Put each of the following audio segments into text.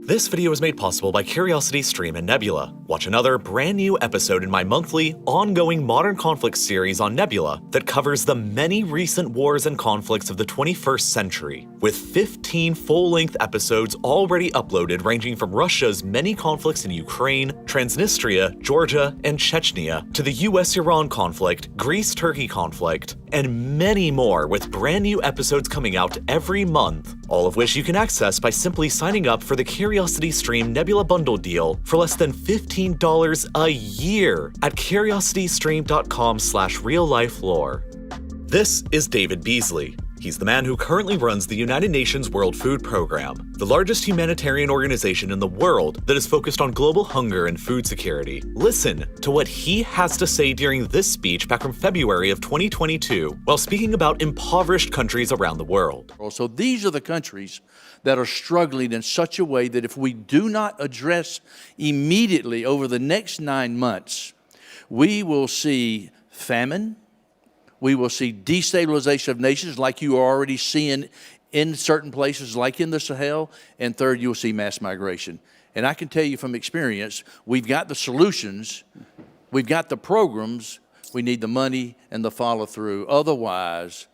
This video is made possible by CuriosityStream and Nebula. Watch another brand new episode in my monthly, ongoing modern conflict series on Nebula that covers the many recent wars and conflicts of the 21st century, with 15 full-length episodes already uploaded ranging from Russia's many conflicts in Ukraine, Transnistria, Georgia, and Chechnya, to the US-Iran conflict, Greece-Turkey conflict, and many more, with brand new episodes coming out every month, all of which you can access by simply signing up for the CuriosityStream Nebula Bundle deal for less than $15 a year at curiositystream.com/RealLifeLore. This is David Beasley. He's the man who currently runs the United Nations World Food Program, the largest humanitarian organization in the world that is focused on global hunger and food security. Listen to what he has to say during this speech back from February of 2022 while speaking about impoverished countries around the world. So these are the countries that are struggling in such a way that if we do not address immediately over the next 9 months, we will see famine. We will see destabilization of nations like you are already seeing in certain places like in the Sahel. And third, you'll see mass migration. And I can tell you from experience, we've got the solutions, we've got the programs, we need the money and the follow through. Otherwise,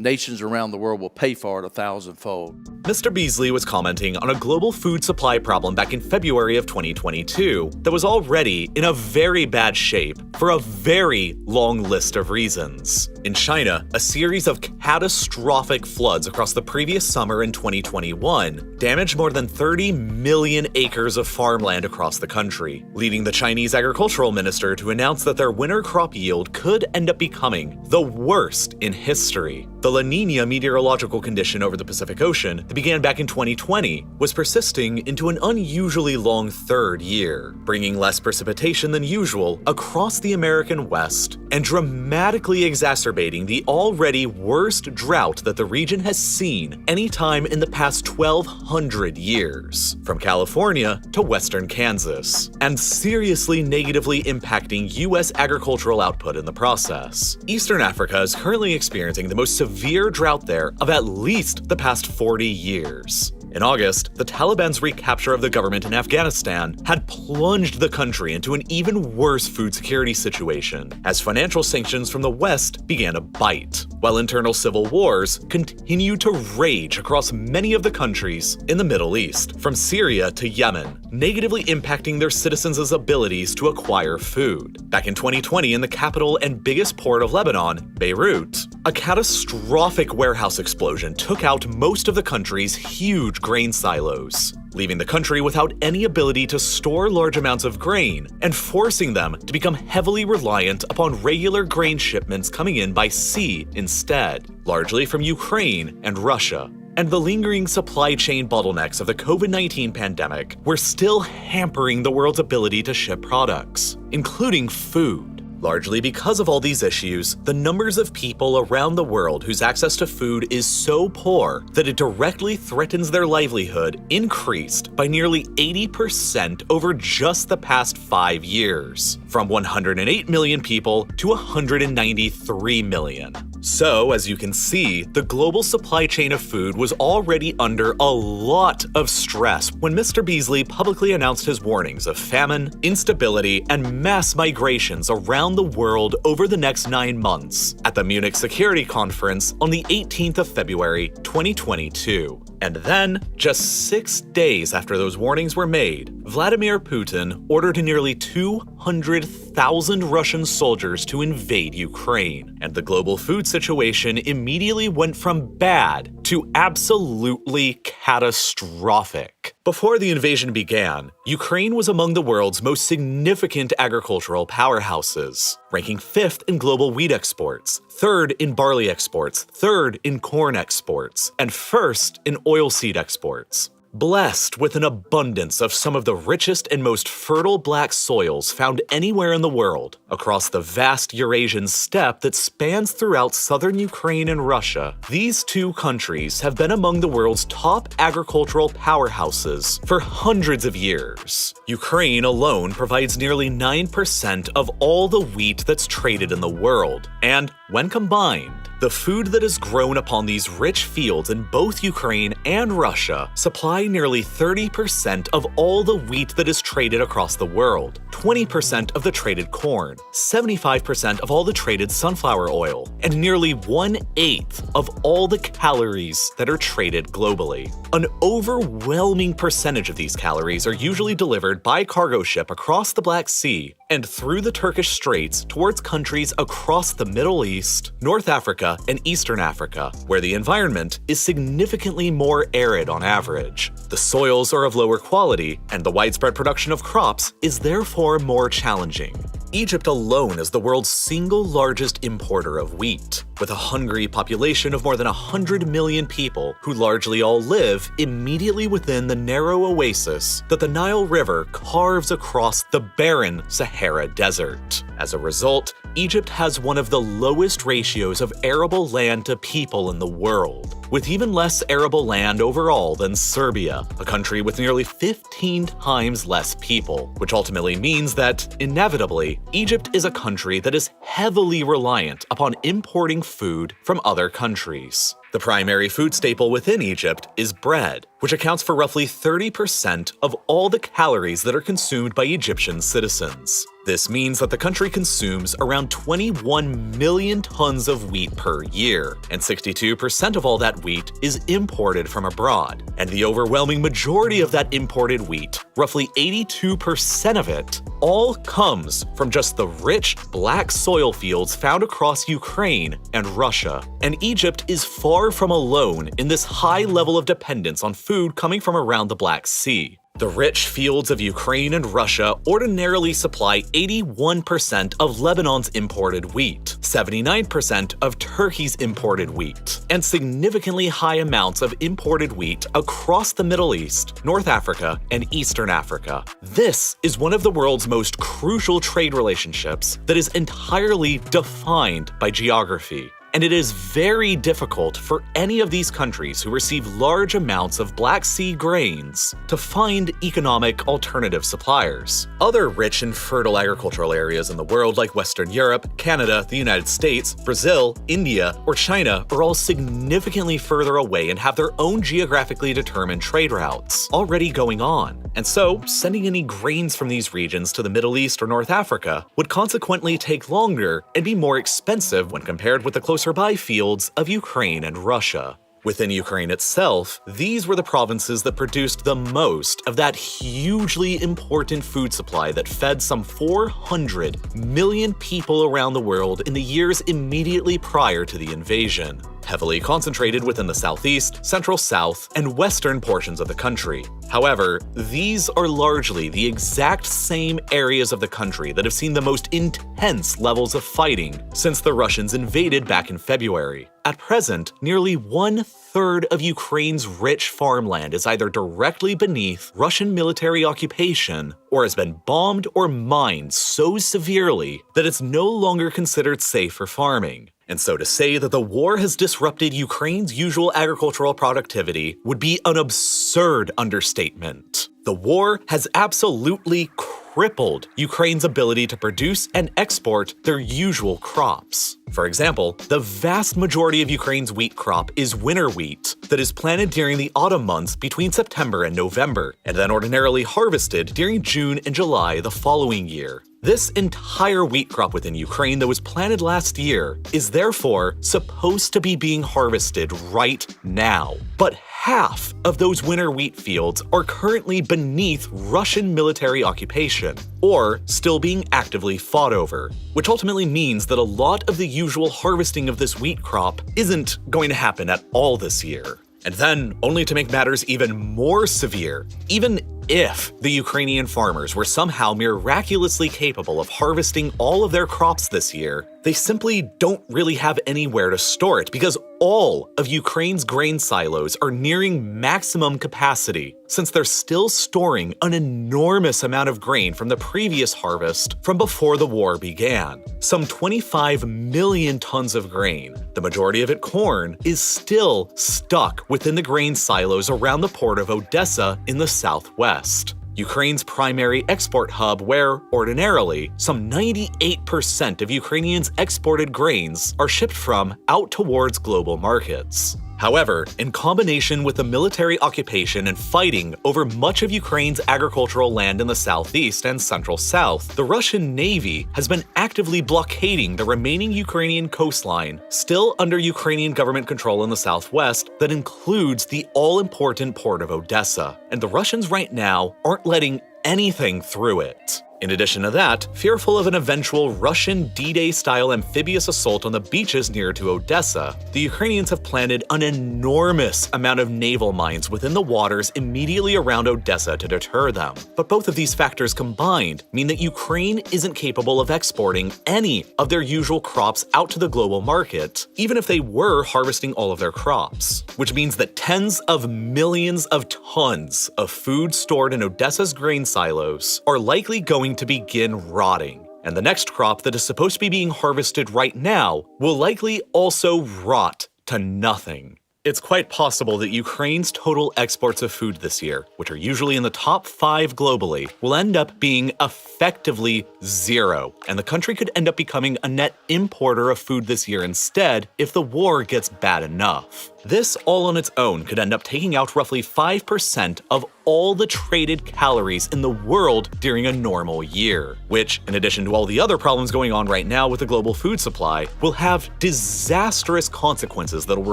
nations around the world will pay for it 1,000-fold. Mr. Beasley was commenting on a global food supply problem back in February of 2022 that was already in a very bad shape for a very long list of reasons. In China, a series of catastrophic floods across the previous summer in 2021 damaged more than 30 million acres of farmland across the country, leading the Chinese agricultural minister to announce that their winter crop yield could end up becoming the worst in history. The La Niña meteorological condition over the Pacific Ocean that began back in 2020 was persisting into an unusually long third year, bringing less precipitation than usual across the American West and dramatically exacerbating the already worst drought that the region has seen anytime in the past 1,200 years, from California to western Kansas, and seriously negatively impacting U.S. agricultural output in the process. Eastern Africa is currently experiencing the most severe drought there of at least the past 40 years. In August, the Taliban's recapture of the government in Afghanistan had plunged the country into an even worse food security situation, as financial sanctions from the West began to bite, while internal civil wars continued to rage across many of the countries in the Middle East, from Syria to Yemen, negatively impacting their citizens' abilities to acquire food. Back in 2020, in the capital and biggest port of Lebanon, Beirut, a catastrophic warehouse explosion took out most of the country's huge grain silos, leaving the country without any ability to store large amounts of grain and forcing them to become heavily reliant upon regular grain shipments coming in by sea instead, largely from Ukraine and Russia. And the lingering supply chain bottlenecks of the COVID-19 pandemic were still hampering the world's ability to ship products, including food. Largely because of all these issues, the numbers of people around the world whose access to food is so poor that it directly threatens their livelihood increased by nearly 80% over just the past 5 years, from 108 million people to 193 million. So, as you can see, the global supply chain of food was already under a lot of stress when Mr. Beasley publicly announced his warnings of famine, instability, and mass migrations around the world over the next 9 months at the Munich Security Conference on the 18th of February, 2022. And then, just 6 days after those warnings were made, Vladimir Putin ordered nearly 200,000 Russian soldiers to invade Ukraine, and the global food situation immediately went from bad to absolutely catastrophic. Before the invasion began, Ukraine was among the world's most significant agricultural powerhouses, ranking 5th in global wheat exports, 3rd in barley exports, 3rd in corn exports, and 1st in oilseed exports. Blessed with an abundance of some of the richest and most fertile black soils found anywhere in the world, across the vast Eurasian steppe that spans throughout southern Ukraine and Russia, these two countries have been among the world's top agricultural powerhouses for hundreds of years. Ukraine alone provides nearly 9% of all the wheat that's traded in the world, and When combined, the food that is grown upon these rich fields in both Ukraine and Russia supply nearly 30% of all the wheat that is traded across the world, 20% of the traded corn, 75% of all the traded sunflower oil, and nearly 1/8 of all the calories that are traded globally. An overwhelming percentage of these calories are usually delivered by cargo ship across the Black Sea and through the Turkish Straits towards countries across the Middle East, North Africa, and Eastern Africa, where the environment is significantly more arid on average. The soils are of lower quality, and the widespread production of crops is therefore more challenging. Egypt alone is the world's single largest importer of wheat, with a hungry population of more than 100 million people who largely all live immediately within the narrow oasis that the Nile River carves across the barren Sahara Desert. As a result, Egypt has one of the lowest ratios of arable land to people in the world, with even less arable land overall than Serbia, a country with nearly 15 times less people, which ultimately means that, inevitably, Egypt is a country that is heavily reliant upon importing food from other countries. The primary food staple within Egypt is bread, which accounts for roughly 30% of all the calories that are consumed by Egyptian citizens. This means that the country consumes around 21 million tons of wheat per year, and 62% of all that wheat is imported from abroad. And the overwhelming majority of that imported wheat, roughly 82% of it, all comes from just the rich black soil fields found across Ukraine and Russia. And Egypt is far from alone in this high level of dependence on food coming from around the Black Sea. The rich fields of Ukraine and Russia ordinarily supply 81% of Lebanon's imported wheat, 79% of Turkey's imported wheat, and significantly high amounts of imported wheat across the Middle East, North Africa, and Eastern Africa. This is one of the world's most crucial trade relationships that is entirely defined by geography. And it is very difficult for any of these countries who receive large amounts of Black Sea grains to find economic alternative suppliers. Other rich and fertile agricultural areas in the world like Western Europe, Canada, the United States, Brazil, India, or China are all significantly further away and have their own geographically determined trade routes already going on. And so, sending any grains from these regions to the Middle East or North Africa would consequently take longer and be more expensive when compared with the closer by fields of Ukraine and Russia. Within Ukraine itself, these were the provinces that produced the most of that hugely important food supply that fed some 400 million people around the world in the years immediately prior to the invasion, heavily concentrated within the southeast, central south, and western portions of the country. However, these are largely the exact same areas of the country that have seen the most intense levels of fighting since the Russians invaded back in February. At present, nearly 1/3 of Ukraine's rich farmland is either directly beneath Russian military occupation or has been bombed or mined so severely that it's no longer considered safe for farming. And so to say that the war has disrupted Ukraine's usual agricultural productivity would be an absurd understatement. The war has absolutely crippled Ukraine's ability to produce and export their usual crops. For example, the vast majority of Ukraine's wheat crop is winter wheat that is planted during the autumn months between September and November, and then ordinarily harvested during June and July the following year. This entire wheat crop within Ukraine that was planted last year is therefore supposed to be being harvested right now. But half of those winter wheat fields are currently beneath Russian military occupation, or still being actively fought over, which ultimately means that a lot of the usual harvesting of this wheat crop isn't going to happen at all this year. And then, only to make matters even more severe, even if the Ukrainian farmers were somehow miraculously capable of harvesting all of their crops this year, they simply don't really have anywhere to store it because all of Ukraine's grain silos are nearing maximum capacity since they're still storing an enormous amount of grain from the previous harvest from before the war began. Some 25 million tons of grain, the majority of it corn, is still stuck within the grain silos around the port of Odessa in the southwest. Ukraine's primary export hub where, ordinarily, some 98% of Ukrainians' exported grains are shipped from out towards global markets. However, in combination with the military occupation and fighting over much of Ukraine's agricultural land in the southeast and central south, the Russian Navy has been actively blockading the remaining Ukrainian coastline, still under Ukrainian government control in the southwest, that includes the all-important port of Odessa. And the Russians right now aren't letting anything through it. In addition to that, fearful of an eventual Russian D-Day-style amphibious assault on the beaches near to Odessa, the Ukrainians have planted an enormous amount of naval mines within the waters immediately around Odessa to deter them. But both of these factors combined mean that Ukraine isn't capable of exporting any of their usual crops out to the global market, even if they were harvesting all of their crops. Which means that tens of millions of tons of food stored in Odessa's grain silos are likely going to begin rotting, and the next crop that is supposed to be being harvested right now will likely also rot to nothing. It's quite possible that Ukraine's total exports of food this year, which are usually in the top 5 globally, will end up being effectively zero, and the country could end up becoming a net importer of food this year instead if the war gets bad enough. This all on its own could end up taking out roughly 5% of all the traded calories in the world during a normal year, which, in addition to all the other problems going on right now with the global food supply, will have disastrous consequences that will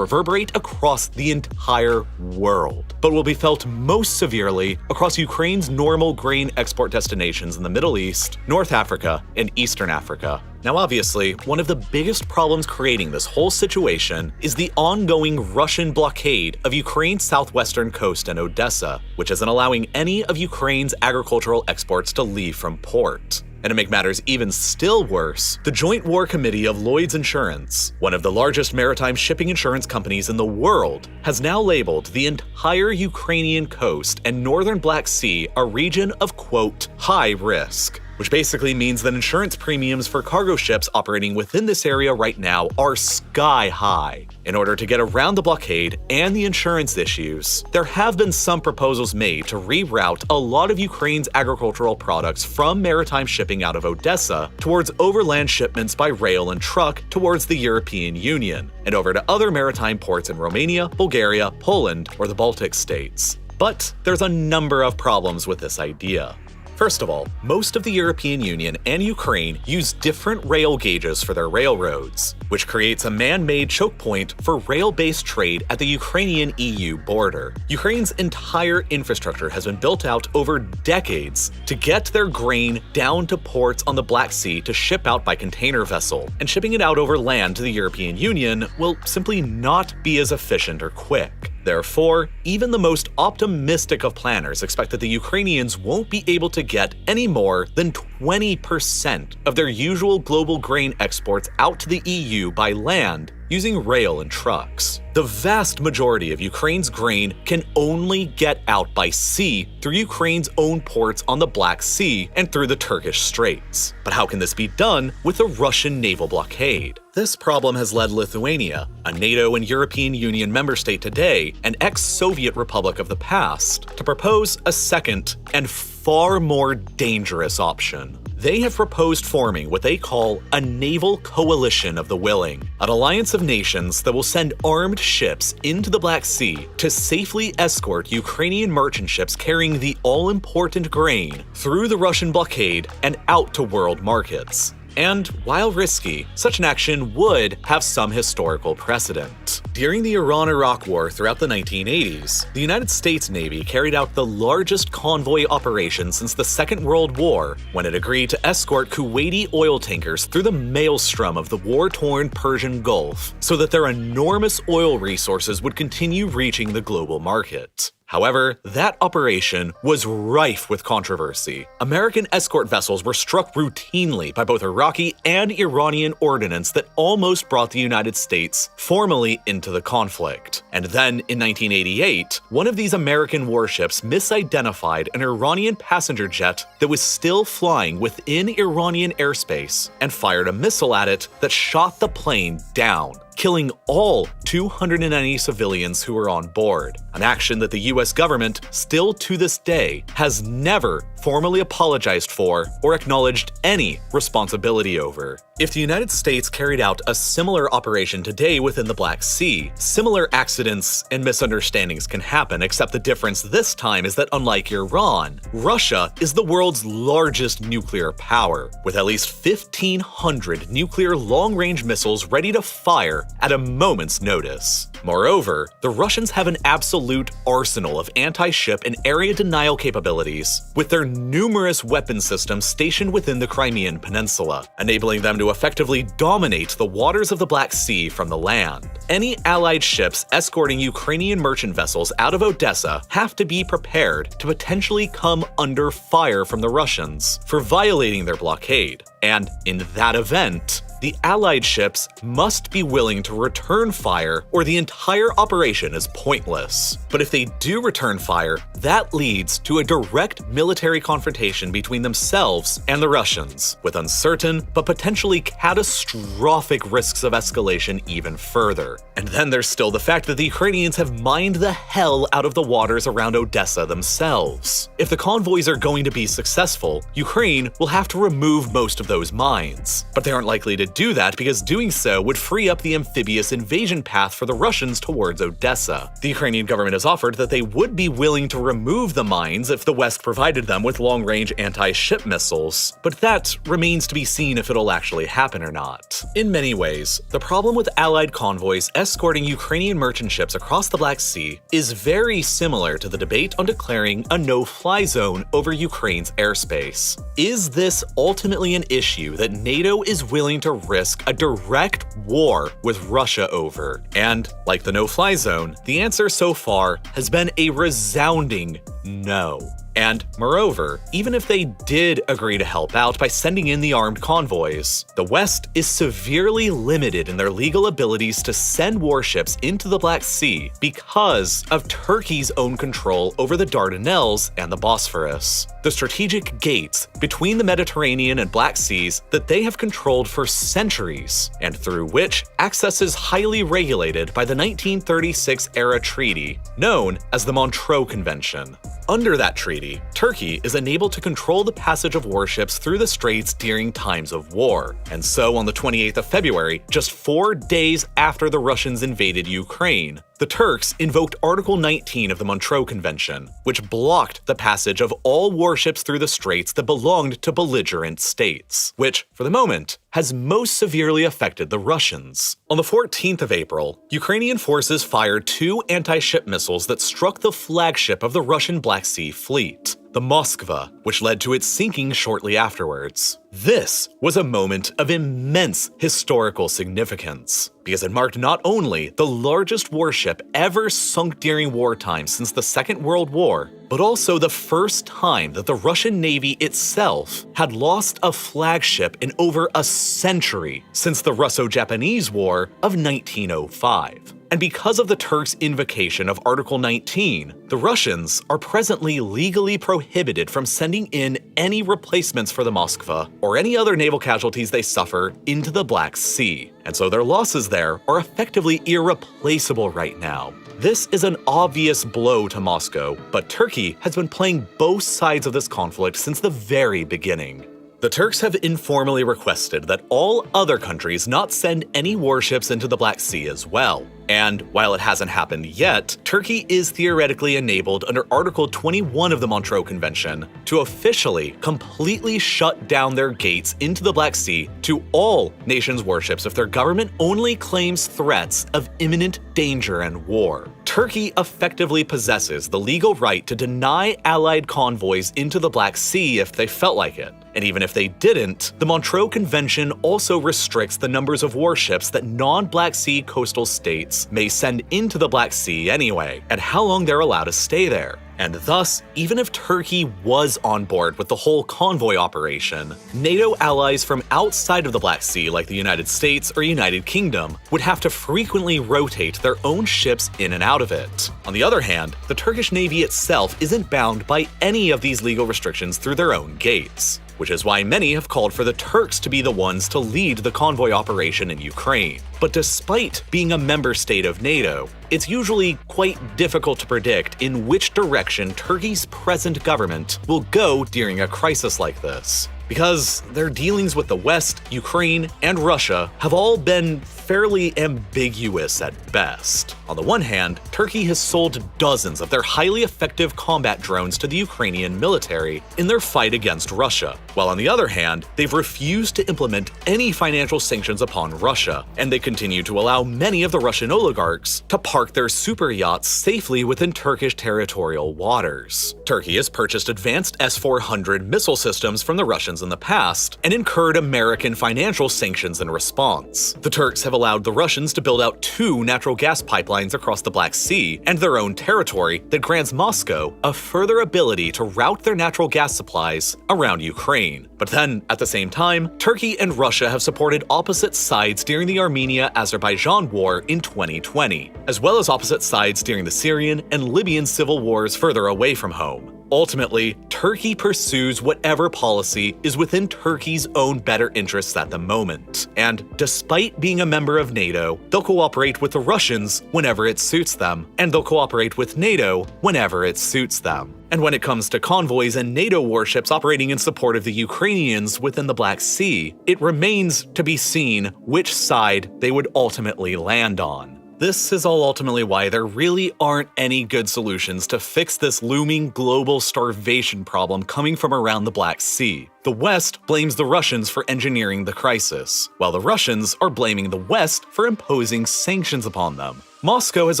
reverberate across the entire world, but will be felt most severely across Ukraine's normal grain export destinations in the Middle East, North Africa, and Eastern Africa. Now obviously, one of the biggest problems creating this whole situation is the ongoing Russian blockade of Ukraine's southwestern coast and Odessa, which isn't allowing any of Ukraine's agricultural exports to leave from port. And to make matters even still worse, the Joint War Committee of Lloyd's Insurance, one of the largest maritime shipping insurance companies in the world, has now labeled the entire Ukrainian coast and northern Black Sea a region of, quote, high risk, which basically means that insurance premiums for cargo ships operating within this area right now are sky high. In order to get around the blockade and the insurance issues, there have been some proposals made to reroute a lot of Ukraine's agricultural products from maritime shipping out of Odessa towards overland shipments by rail and truck towards the European Union, and over to other maritime ports in Romania, Bulgaria, Poland, or the Baltic states. But there's a number of problems with this idea. First of all, most of the European Union and Ukraine use different rail gauges for their railroads, which creates a man-made choke point for rail-based trade at the Ukrainian-EU border. Ukraine's entire infrastructure has been built out over decades to get their grain down to ports on the Black Sea to ship out by container vessel, and shipping it out over land to the European Union will simply not be as efficient or quick. Therefore, even the most optimistic of planners expect that the Ukrainians won't be able to get any more than 20% of their usual global grain exports out to the EU by land using rail and trucks. The vast majority of Ukraine's grain can only get out by sea through Ukraine's own ports on the Black Sea and through the Turkish Straits. But how can this be done with a Russian naval blockade? This problem has led Lithuania, a NATO and European Union member state today, an ex-Soviet republic of the past, to propose a second and far more dangerous option. They have proposed forming what they call a naval coalition of the willing, an alliance of nations that will send armed ships into the Black Sea to safely escort Ukrainian merchant ships carrying the all-important grain through the Russian blockade and out to world markets. And while risky, such an action would have some historical precedent. During the Iran-Iraq War throughout the 1980s, the United States Navy carried out the largest convoy operation since the Second World War when it agreed to escort Kuwaiti oil tankers through the maelstrom of the war-torn Persian Gulf so that their enormous oil resources would continue reaching the global market. However, that operation was rife with controversy. American escort vessels were struck routinely by both Iraqi and Iranian ordnance that almost brought the United States formally into the conflict. And then, in 1988, one of these American warships misidentified an Iranian passenger jet that was still flying within Iranian airspace and fired a missile at it that shot the plane down, killing all 290 civilians who were on board, an action that the US government, still to this day, has never formally apologized for or acknowledged any responsibility over. If the United States carried out a similar operation today within the Black Sea, similar accidents and misunderstandings can happen, except the difference this time is that unlike Iran, Russia is the world's largest nuclear power, with at least 1,500 nuclear long-range missiles ready to fire at a moment's notice. Moreover, the Russians have an absolute arsenal of anti-ship and area denial capabilities, with their numerous weapon systems stationed within the Crimean Peninsula, enabling them to effectively dominate the waters of the Black Sea from the land. Any Allied ships escorting Ukrainian merchant vessels out of Odessa have to be prepared to potentially come under fire from the Russians for violating their blockade. And in that event, the Allied ships must be willing to return fire or the entire operation is pointless. But if they do return fire, that leads to a direct military confrontation between themselves and the Russians, with uncertain but potentially catastrophic risks of escalation even further. And then there's still the fact that the Ukrainians have mined the hell out of the waters around Odessa themselves. If the convoys are going to be successful, Ukraine will have to remove most of those mines. But they aren't likely to do that because doing so would free up the amphibious invasion path for the Russians towards Odessa. The Ukrainian government has offered that they would be willing to remove the mines if the West provided them with long-range anti-ship missiles, but that remains to be seen if it'll actually happen or not. In many ways, the problem with Allied convoys escorting Ukrainian merchant ships across the Black Sea is very similar to the debate on declaring a no-fly zone over Ukraine's airspace. Is this ultimately an issue that NATO is willing to risk a direct war with Russia over? And, like the no-fly zone, the answer so far has been a resounding no. And moreover, even if they did agree to help out by sending in the armed convoys, the West is severely limited in their legal abilities to send warships into the Black Sea because of Turkey's own control over the Dardanelles and the Bosphorus, the strategic gates between the Mediterranean and Black Seas that they have controlled for centuries, and through which access is highly regulated by the 1936-era treaty known as the Montreux Convention. Under that treaty, Turkey is enabled to control the passage of warships through the straits during times of war. And so on the 28th of February, just 4 days after the Russians invaded Ukraine, the Turks invoked Article 19 of the Montreux Convention, which blocked the passage of all warships through the straits that belonged to belligerent states, which, for the moment, has most severely affected the Russians. On the 14th of April, Ukrainian forces fired 2 anti-ship missiles that struck the flagship of the Russian Black Sea Fleet, the Moskva, which led to its sinking shortly afterwards. This was a moment of immense historical significance, because it marked not only the largest warship ever sunk during wartime since the Second World War, but also the first time that the Russian Navy itself had lost a flagship in over a century since the Russo-Japanese War of 1905. And because of the Turks' invocation of Article 19, the Russians are presently legally prohibited from sending in any replacements for the Moskva or any other naval casualties they suffer into the Black Sea. And so their losses there are effectively irreplaceable right now. This is an obvious blow to Moscow, but Turkey has been playing both sides of this conflict since the very beginning. The Turks have informally requested that all other countries not send any warships into the Black Sea as well. And while it hasn't happened yet, Turkey is theoretically enabled under Article 21 of the Montreux Convention to officially completely shut down their gates into the Black Sea to all nations' warships if their government only claims threats of imminent danger and war. Turkey effectively possesses the legal right to deny Allied convoys into the Black Sea if they felt like it. And even if they didn't, the Montreux Convention also restricts the numbers of warships that non-Black Sea coastal states may send into the Black Sea anyway, and how long they're allowed to stay there. And thus, even if Turkey was on board with the whole convoy operation, NATO allies from outside of the Black Sea, like the United States or United Kingdom, would have to frequently rotate their own ships in and out of it. On the other hand, the Turkish Navy itself isn't bound by any of these legal restrictions through their own gates. which is why many have called for the Turks to be the ones to lead the convoy operation in Ukraine. But despite being a member state of NATO, it's usually quite difficult to predict in which direction Turkey's present government will go during a crisis like this, because their dealings with the West, Ukraine, and Russia have all been fairly ambiguous at best. On the one hand, Turkey has sold dozens of their highly effective combat drones to the Ukrainian military in their fight against Russia, while on the other hand, they've refused to implement any financial sanctions upon Russia, and they continue to allow many of the Russian oligarchs to park their super yachts safely within Turkish territorial waters. Turkey has purchased advanced S-400 missile systems from the Russians in the past and incurred American financial sanctions in response. The Turks have allowed the Russians to build out 2 natural gas pipelines across the Black Sea and their own territory that grants Moscow a further ability to route their natural gas supplies around Ukraine. But then, at the same time, Turkey and Russia have supported opposite sides during the Armenia-Azerbaijan war in 2020, as well as opposite sides during the Syrian and Libyan civil wars further away from home. Ultimately, Turkey pursues whatever policy is within Turkey's own better interests at the moment. And despite being a member of NATO, they'll cooperate with the Russians whenever it suits them, and they'll cooperate with NATO whenever it suits them. And when it comes to convoys and NATO warships operating in support of the Ukrainians within the Black Sea, it remains to be seen which side they would ultimately land on. This is all ultimately why there really aren't any good solutions to fix this looming global starvation problem coming from around the Black Sea. The West blames the Russians for engineering the crisis, while the Russians are blaming the West for imposing sanctions upon them. Moscow has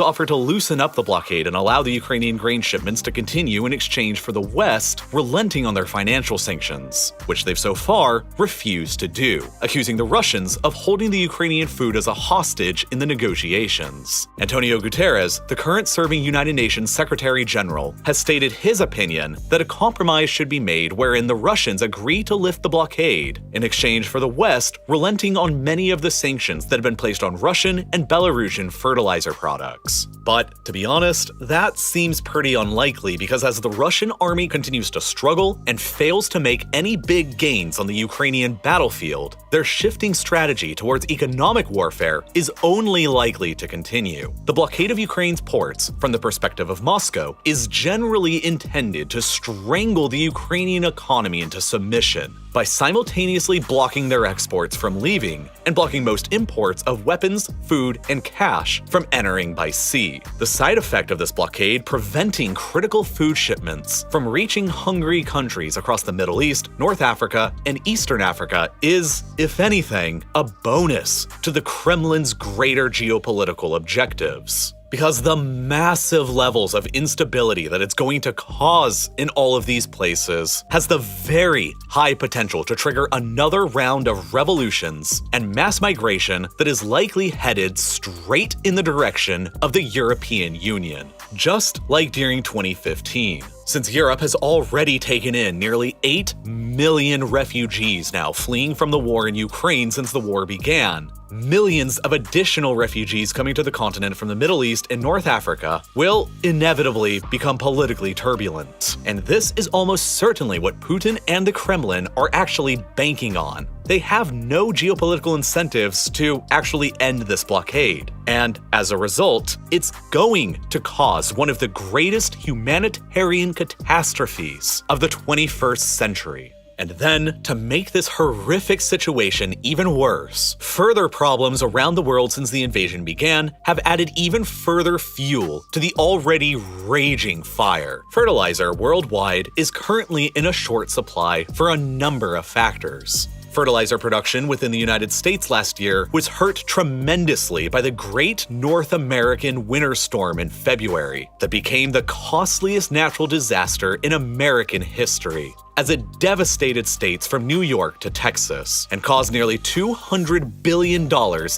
offered to loosen up the blockade and allow the Ukrainian grain shipments to continue in exchange for the West relenting on their financial sanctions, which they've so far refused to do, accusing the Russians of holding the Ukrainian food as a hostage in the negotiations. Antonio Guterres, the current serving United Nations Secretary General, has stated his opinion that a compromise should be made wherein the Russians agree to lift the blockade in exchange for the West relenting on many of the sanctions that have been placed on Russian and Belarusian fertilizer products. But to be honest, that seems pretty unlikely because as the Russian army continues to struggle and fails to make any big gains on the Ukrainian battlefield, their shifting strategy towards economic warfare is only likely to continue. The blockade of Ukraine's ports, from the perspective of Moscow, is generally intended to strangle the Ukrainian economy into submission by simultaneously blocking their exports from leaving and blocking most imports of weapons, food, and cash from entering by sea. The side effect of this blockade preventing critical food shipments from reaching hungry countries across the Middle East, North Africa, and Eastern Africa is, if anything, a bonus to the Kremlin's greater geopolitical objectives. Because the massive levels of instability that it's going to cause in all of these places has the very high potential to trigger another round of revolutions and mass migration that is likely headed straight in the direction of the European Union, just like during 2015. Since Europe has already taken in nearly 8 million refugees now fleeing from the war in Ukraine since the war began, millions of additional refugees coming to the continent from the Middle East and North Africa will inevitably become politically turbulent. And this is almost certainly what Putin and the Kremlin are actually banking on. They have no geopolitical incentives to actually end this blockade. And as a result, it's going to cause one of the greatest humanitarian catastrophes of the 21st century. And then, to make this horrific situation even worse, further problems around the world since the invasion began have added even further fuel to the already raging fire. Fertilizer worldwide is currently in a short supply for a number of factors. Fertilizer production within the United States last year was hurt tremendously by the Great North American Winter Storm in February that became the costliest natural disaster in American history, as it devastated states from New York to Texas and caused nearly $200 billion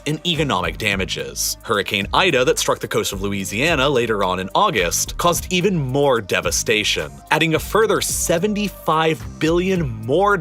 in economic damages. Hurricane Ida that struck the coast of Louisiana later on in August caused even more devastation, adding a further $75 billion more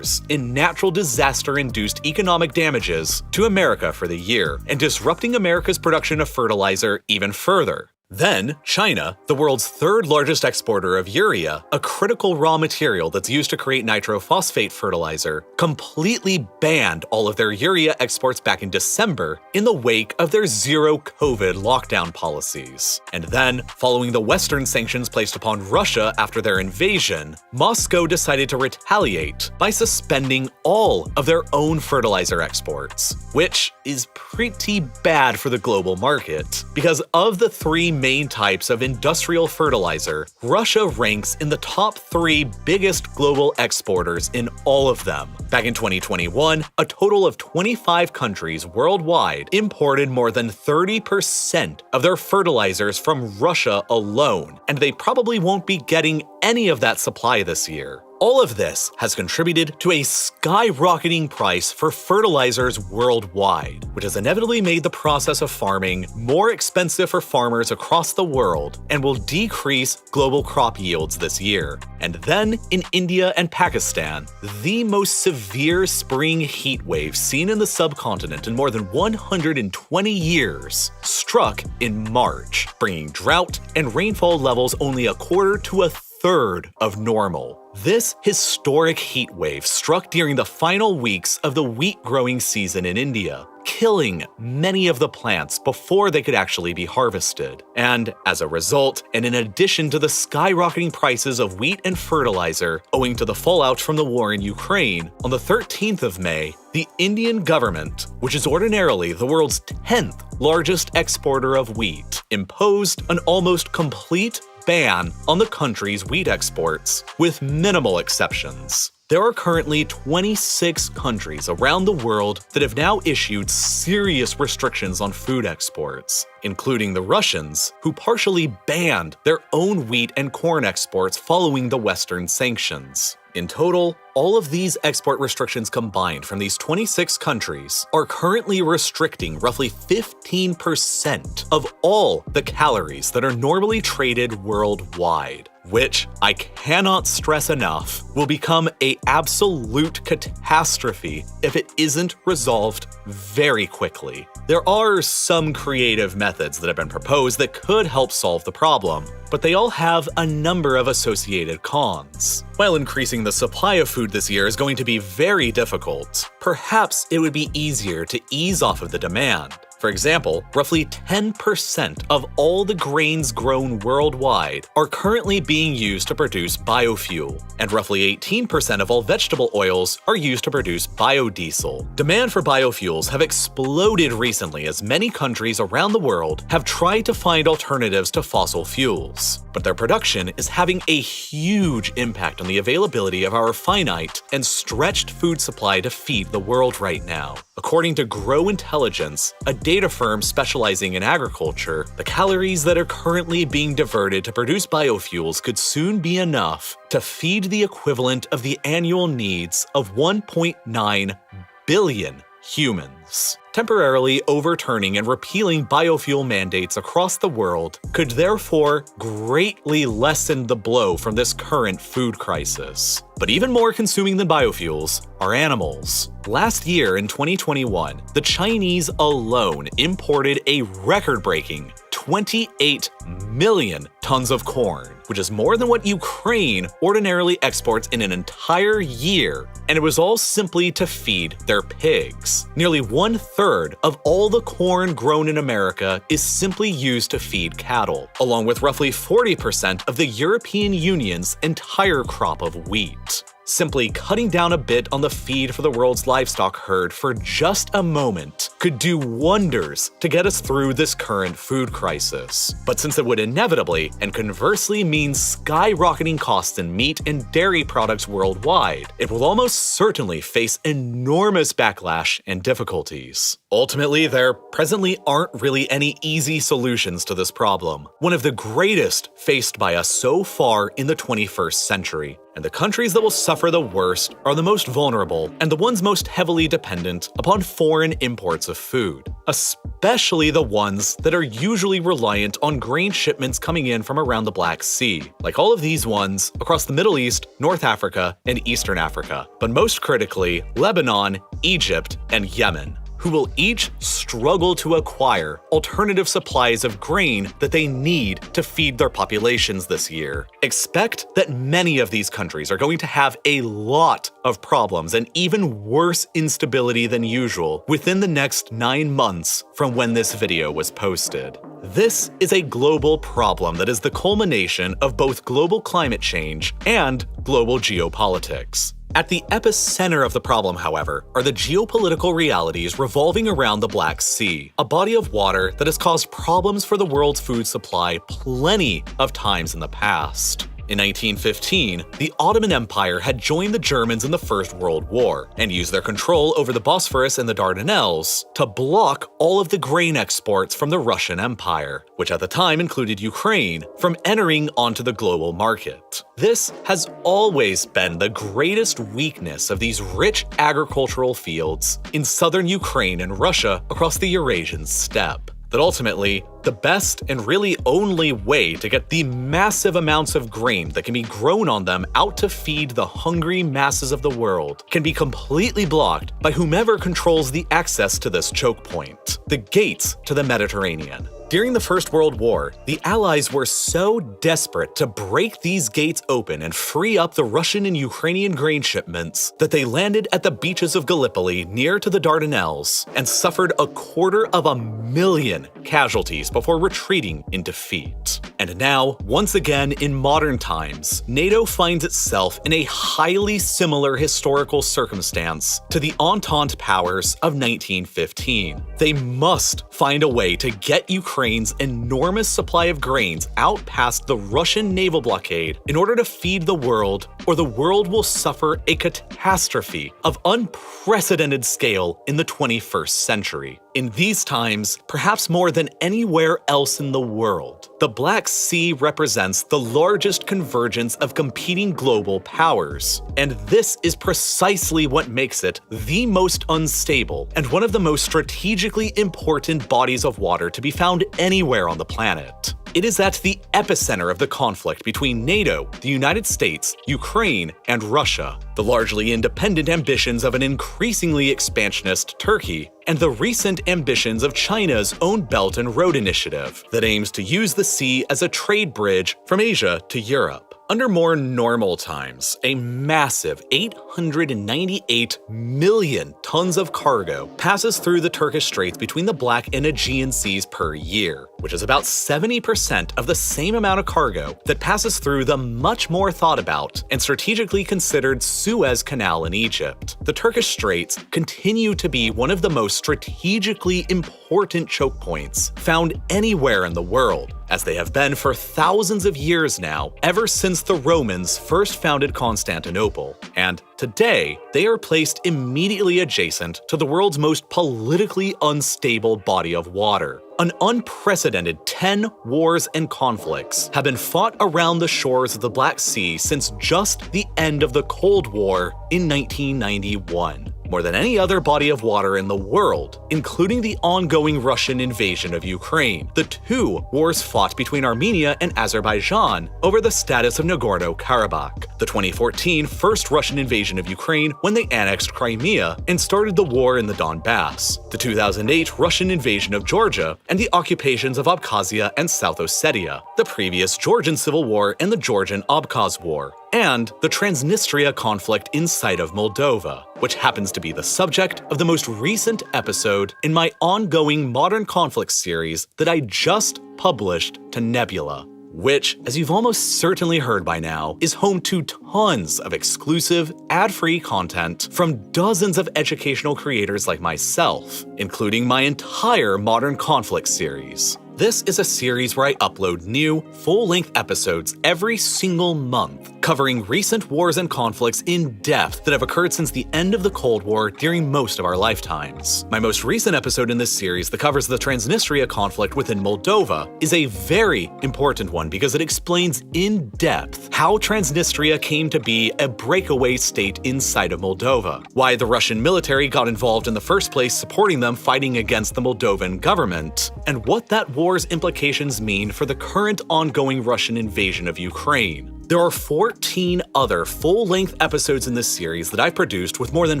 in natural disaster-induced economic damages to America for the year, and disrupting America's production of fertilizer even further. Then, China, the world's third largest exporter of urea, a critical raw material that's used to create nitrophosphate fertilizer, completely banned all of their urea exports back in December in the wake of their zero-COVID lockdown policies. And then, following the Western sanctions placed upon Russia after their invasion, Moscow decided to retaliate by suspending all of their own fertilizer exports, which is pretty bad for the global market, because of the three main types of industrial fertilizer, Russia ranks in the top 3 biggest global exporters in all of them. Back in 2021, a total of 25 countries worldwide imported more than 30% of their fertilizers from Russia alone, and they probably won't be getting any of that supply this year. All of this has contributed to a skyrocketing price for fertilizers worldwide, which has inevitably made the process of farming more expensive for farmers across the world and will decrease global crop yields this year. And then, in India and Pakistan, the most severe spring heat wave seen in the subcontinent in more than 120 years struck in March, bringing drought and rainfall levels only a quarter to a third of normal. This historic heat wave struck during the final weeks of the wheat growing season in India, killing many of the plants before they could actually be harvested. And as a result, and in addition to the skyrocketing prices of wheat and fertilizer owing to the fallout from the war in Ukraine, on the 13th of May, the Indian government, which is ordinarily the world's 10th largest exporter of wheat, imposed an almost complete ban on the country's wheat exports, with minimal exceptions. There are currently 26 countries around the world that have now issued serious restrictions on food exports, including the Russians, who partially banned their own wheat and corn exports following the Western sanctions. In total, all of these export restrictions combined from these 26 countries are currently restricting roughly 15% of all the calories that are normally traded worldwide, which I cannot stress enough will become an absolute catastrophe if it isn't resolved very quickly. There are some creative methods that have been proposed that could help solve the problem, but they all have a number of associated cons. While increasing the supply of food this year is going to be very difficult, perhaps it would be easier to ease off of the demand. For example, roughly 10% of all the grains grown worldwide are currently being used to produce biofuel, and roughly 18% of all vegetable oils are used to produce biodiesel. Demand for biofuels have exploded recently as many countries around the world have tried to find alternatives to fossil fuels, but their production is having a huge impact on the availability of our finite and stretched food supply to feed the world right now. According to Grow Intelligence, a data firm specializing in agriculture, the calories that are currently being diverted to produce biofuels could soon be enough to feed the equivalent of the annual needs of 1.9 billion humans. Temporarily overturning and repealing biofuel mandates across the world could therefore greatly lessen the blow from this current food crisis. But even more consuming than biofuels are animals. Last year in 2021, the Chinese alone imported a record-breaking 28 million tons of corn, which is more than what Ukraine ordinarily exports in an entire year, and it was all simply to feed their pigs. Nearly 1/3 of all the corn grown in America is simply used to feed cattle, along with roughly 40% of the European Union's entire crop of wheat. Simply cutting down a bit on the feed for the world's livestock herd for just a moment could do wonders to get us through this current food crisis. But since it would inevitably and conversely mean skyrocketing costs in meat and dairy products worldwide, it will almost certainly face enormous backlash and difficulties. Ultimately, there presently aren't really any easy solutions to this problem, one of the greatest faced by us so far in the 21st century. And the countries that will suffer the worst are the most vulnerable and the ones most heavily dependent upon foreign imports of food, especially the ones that are usually reliant on grain shipments coming in from around the Black Sea, like all of these ones across the Middle East, North Africa, and Eastern Africa, but most critically, Lebanon, Egypt, and Yemen. who will each struggle to acquire alternative supplies of grain that they need to feed their populations this year. Expect that many of these countries are going to have a lot of problems and even worse instability than usual within the next 9 months from when this video was posted. This is a global problem that is the culmination of both global climate change and global geopolitics. At the epicenter of the problem, however, are the geopolitical realities revolving around the Black Sea, a body of water that has caused problems for the world's food supply plenty of times in the past. In 1915, the Ottoman Empire had joined the Germans in the First World War and used their control over the Bosphorus and the Dardanelles to block all of the grain exports from the Russian Empire, which at the time included Ukraine, from entering onto the global market. This has always been the greatest weakness of these rich agricultural fields in southern Ukraine and Russia across the Eurasian steppe. That ultimately, the best and really only way to get the massive amounts of grain that can be grown on them out to feed the hungry masses of the world can be completely blocked by whomever controls the access to this choke point, the gates to the Mediterranean. During the First World War, the Allies were so desperate to break these gates open and free up the Russian and Ukrainian grain shipments that they landed at the beaches of Gallipoli near to the Dardanelles and suffered 250,000 casualties before retreating in defeat. And now, once again in modern times, NATO finds itself in a highly similar historical circumstance to the Entente powers of 1915. They must find a way to get Ukraine's enormous supply of grains out past the Russian naval blockade in order to feed the world, or the world will suffer a catastrophe of unprecedented scale in the 21st century. In these times, perhaps more than anywhere else in the world, the Black Sea represents the largest convergence of competing global powers. And this is precisely what makes it the most unstable and one of the most strategically important bodies of water to be found anywhere on the planet. It is at the epicenter of the conflict between NATO, the United States, Ukraine, and Russia, the largely independent ambitions of an increasingly expansionist Turkey, and the recent ambitions of China's own Belt and Road Initiative that aims to use the sea as a trade bridge from Asia to Europe. Under more normal times, a massive 898 million tons of cargo passes through the Turkish Straits between the Black and Aegean Seas per year, which is about 70% of the same amount of cargo that passes through the much more thought about and strategically considered Suez Canal in Egypt. The Turkish Straits continue to be one of the most strategically important choke points found anywhere in the world, as they have been for thousands of years now, ever since the Romans first founded Constantinople. And today, they are placed immediately adjacent to the world's most politically unstable body of water. An unprecedented 10 wars and conflicts have been fought around the shores of the Black Sea since just the end of the Cold War in 1991. More than any other body of water in the world, including the ongoing Russian invasion of Ukraine, the two wars fought between Armenia and Azerbaijan over the status of Nagorno-Karabakh, the 2014 first Russian invasion of Ukraine when they annexed Crimea and started the war in the Donbass, the 2008 Russian invasion of Georgia, and the occupations of Abkhazia and South Ossetia, the previous Georgian Civil War and the Georgian-Abkhaz War, and the Transnistria conflict inside of Moldova, which happens to be the subject of the most recent episode in my ongoing Modern Conflicts series that I just published to Nebula, which, as you've almost certainly heard by now, is home to tons of exclusive, ad-free content from dozens of educational creators like myself, including my entire Modern Conflicts series. This is a series where I upload new, full-length episodes every single month, covering recent wars and conflicts in depth that have occurred since the end of the Cold War during most of our lifetimes. My most recent episode in this series that covers the Transnistria conflict within Moldova is a very important one because it explains in depth how Transnistria came to be a breakaway state inside of Moldova, why the Russian military got involved in the first place supporting them fighting against the Moldovan government, and what that war's implications mean for the current ongoing Russian invasion of Ukraine. There are 14 other full-length episodes in this series that I've produced with more than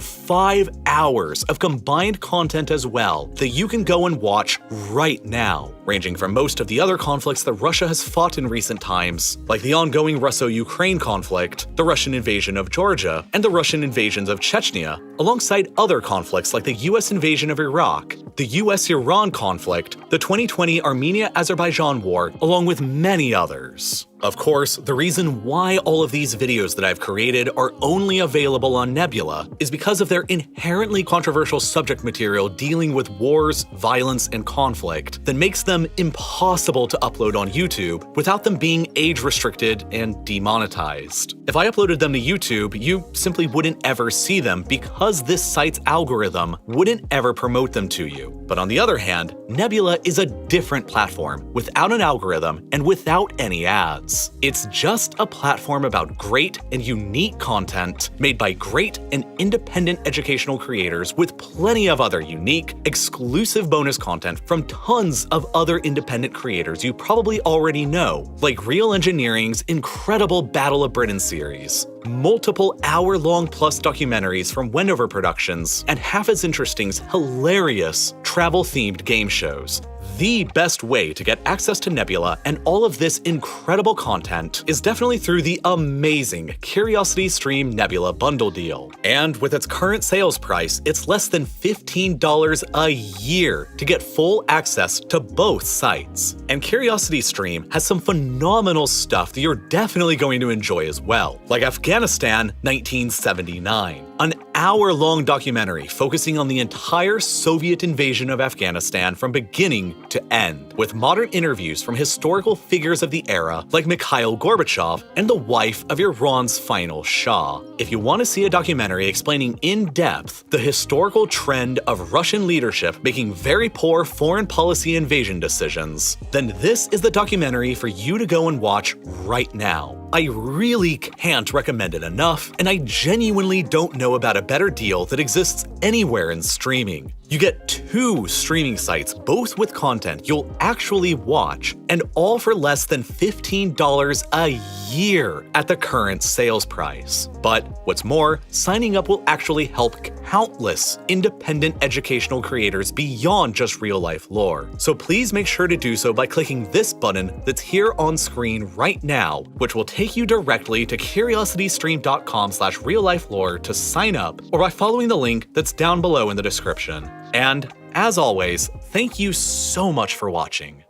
5 hours of combined content as well that you can go and watch right now, ranging from most of the other conflicts that Russia has fought in recent times, like the ongoing Russo-Ukraine conflict, the Russian invasion of Georgia, and the Russian invasions of Chechnya, alongside other conflicts like the US invasion of Iraq, the US-Iran conflict, the 2020 Armenia-Azerbaijan war, along with many others. Of course, the reason why all of these videos that I've created are only available on Nebula is because of their inherently controversial subject material dealing with wars, violence, and conflict that makes them impossible to upload on YouTube without them being age-restricted and demonetized. If I uploaded them to YouTube, you simply wouldn't ever see them because this site's algorithm wouldn't ever promote them to you. But on the other hand, Nebula is a different platform without an algorithm and without any ads. It's just a platform about great and unique content made by great and independent educational creators with plenty of other unique, exclusive bonus content from tons of other independent creators you probably already know, like Real Engineering's incredible Battle of Britain series, multiple hour-long plus documentaries from Wendover Productions, and half as interesting's hilarious travel-themed game shows. The best way to get access to Nebula and all of this incredible content is definitely through the amazing CuriosityStream Nebula bundle deal. And with its current sales price, it's less than $15 a year to get full access to both sites. And CuriosityStream has some phenomenal stuff that you're definitely going to enjoy as well, like Afghanistan 1979. An hour-long documentary focusing on the entire Soviet invasion of Afghanistan from beginning to end, with modern interviews from historical figures of the era like Mikhail Gorbachev and the wife of Iran's final Shah. If you want to see a documentary explaining in depth the historical trend of Russian leadership making very poor foreign policy invasion decisions, then this is the documentary for you to go and watch right now. I really can't recommend it enough, and I genuinely don't know about a better deal that exists anywhere in streaming. You get 2 streaming sites, both with content you'll actually watch, and all for less than $15 a year at the current sales price. But what's more, signing up will actually help countless independent educational creators beyond just RealLifeLore. So please make sure to do so by clicking this button that's here on screen right now, which will take you directly to curiositystream.com/RealLifeLore to sign up, or by following the link that's down below in the description. And as always, thank you so much for watching.